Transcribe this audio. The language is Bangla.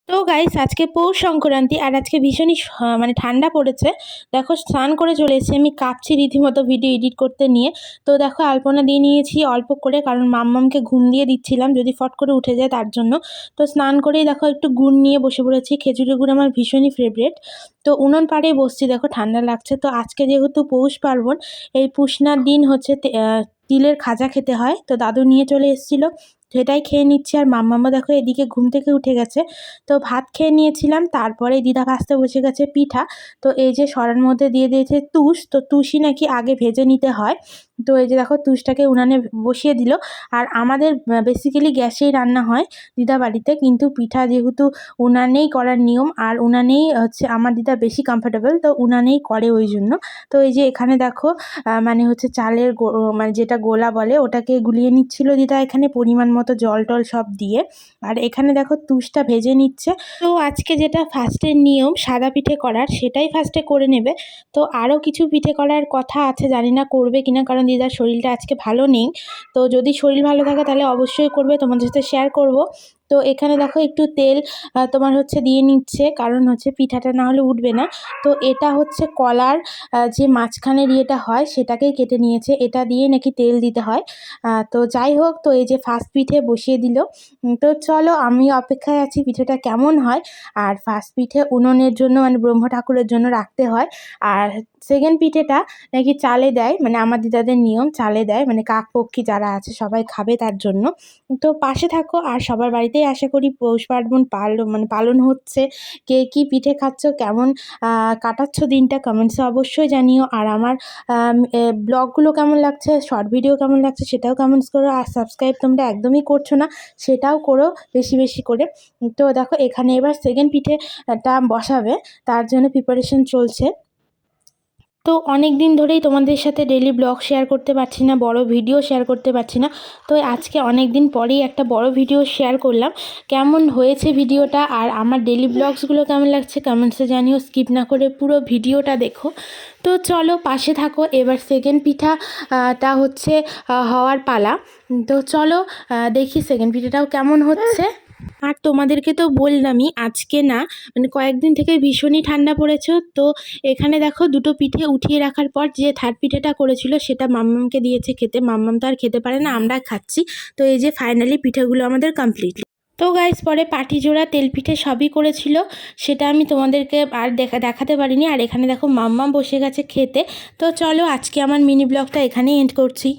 তো গাইস আজকে পৌষ সংক্রান্তি আর আজকে ভীষণই মানে ঠান্ডা পড়েছে। দেখো স্নান করে চলে এসেছি, আমি কাঁপছি রীতিমতো ভিডিও এডিট করতে নিয়ে। তো দেখো আলপনা দিয়ে নিয়েছি অল্প করে, কারণ মাম্মামকে ঘুম দিয়ে দিচ্ছিলাম যদি ফট করে উঠে যায় তার জন্য। তো স্নান করেই দেখো একটু গুড় নিয়ে বসে পড়েছি, খেজুরের গুড় আমার ভীষণই ফেভারিট। তো উনুন পাড়েই বসছি, দেখো ঠান্ডা লাগছে। তো আজকে যেহেতু পৌষ পার্বণ, এই পুষনার দিন হচ্ছে তিলের খাজা খেতে হয়, তো দাদু নিয়ে চলে এসেছিলো, সেটাই খেয়ে নিচ্ছি। আর মাম্মামও দেখো এদিকে ঘুম থেকে উঠে গেছে। তো ভাত খেয়ে নিয়েছিলাম, তারপরে দিদা ভাজতে বসে গেছে পিঠা। তো এই যে সরার মধ্যে দিয়ে দিয়েছে তুষ, তো তুষই নাকি আগে ভেজে নিতে হয়। তো এই যে দেখো তুষটাকে উনানে বসিয়ে দিল। আর আমাদের বেসিক্যালি গ্যাসেই রান্না হয় দিদা বাড়িতে, কিন্তু পিঠা যেহেতু উনানেই করার নিয়ম, আর উনানেই হচ্ছে আমার দিদা বেশি কমফোর্টেবল, তো উনানেই করে ওই জন্য। তো এই যে এখানে দেখো মানে হচ্ছে চালের মানে যেটা গোলা বলে ওটাকে গুলিয়ে নিচ্ছিল দিদা এখানে পরিমাণ মতো জল টল সব দিয়ে। আর এখানে দেখো তুষটা ভেজে নিচ্ছে। তো আজকে যেটা ফার্স্টের নিয়ম সাদা পিঠে করার, সেটাই ফার্স্টে করে নেবে। তো আরও কিছু পিঠে করার কথা আছে, জানি না করবে কিনা, কারণ দিদার শরীরটা আজকে ভালো নেই। তো যদি শরীর ভালো থাকে তাহলে অবশ্যই করবে, তোমাদের সাথে শেয়ার করব। তো এখানে দেখো একটু তেল তোমার হচ্ছে দিয়ে নিচ্ছে, কারণ হচ্ছে পিঠাটা না হলে উঠবে না। তো এটা হচ্ছে কলার যে মাঝখানের ইয়েটা হয় সেটাকেই কেটে নিয়েছে, এটা দিয়ে নাকি তেল দিতে হয়। তো যাই হোক, তো এই যে ফার্স্ট পিঠে বসিয়ে দিল। তো চলো আমি অপেক্ষায় আছি পিঠেটা কেমন হয়। আর ফার্স্ট পিঠে উনুনের জন্য মানে ব্রহ্ম ঠাকুরের জন্য রাখতে হয়। আর সেকেন্ড পিঠেটা নাকি চালে দেয়, মানে আমার দিদাদের নিয়ম চালে দেয়, মানে কাকপক্ষী যারা আছে সবাই খাবে তার জন্য। তো পাশে থাকো, আর সবার বাড়িতেই আশা করি পৌষ পার্বণ পালন হচ্ছে। কে কী পিঠে খাচ্ছ, কেমন কাটাচ্ছ দিনটা, কমেন্টসে অবশ্যই জানিও। আর আমার ব্লগগুলো কেমন লাগছে, শর্ট ভিডিও কেমন লাগছে সেটাও কমেন্টস করো। আর সাবস্ক্রাইব তোমরা একদমই করছো না, সেটাও করো বেশি বেশি করে। তো দেখো এখানে এবার সেকেন্ড পিঠেটা বসাবে, তার জন্য প্রিপারেশন চলছে। তো অনেক দিন ধরেই তোমাদের সাথে ডেলি ব্লগ শেয়ার করতে পারছি না, বড় ভিডিও শেয়ার করতে পারছি না। তো আজকে অনেক দিন পরেই একটা বড় ভিডিও শেয়ার করলাম। কেমন হয়েছে ভিডিওটা আর আমার ডেলি ব্লগসগুলো কেমন লাগছে কমেন্টসে জানিও, স্কিপ না করে পুরো ভিডিওটা দেখো। তো চলো পাশে থাকো, এবার সেকেন্ড পিঠাটা হচ্ছে হওয়ার পালা। তো চলো দেখি সেকেন্ড পিঠাটাও কেমন হচ্ছে। আর তোমাদেরকে তো বললামই আজকে না, মানে কয়েকদিন থেকে ভীষণই ঠান্ডা পড়েছে। তো এখানে দেখো দুটো পিঠে উঠিয়ে রাখার পর যে থার্ড পিঠেটা করেছিল সেটা মাম্মামকে দিয়েছে খেতে, মাম্মাম তো আর খেতে পারে না, আমরা খাচ্ছি। তো এই যে ফাইনালি পিঠেগুলো আমাদের কমপ্লিট। তো গাইস পরে পাটিজোড়া তেল পিঠে সবই করেছিল, সেটা আমি তোমাদেরকে আর দেখাতে পারিনি। আর এখানে দেখো মাম্মাম বসে গেছে খেতে। তো চলো আজকে আমার মিনি ব্লগটা এখানেই এন্ড করছি।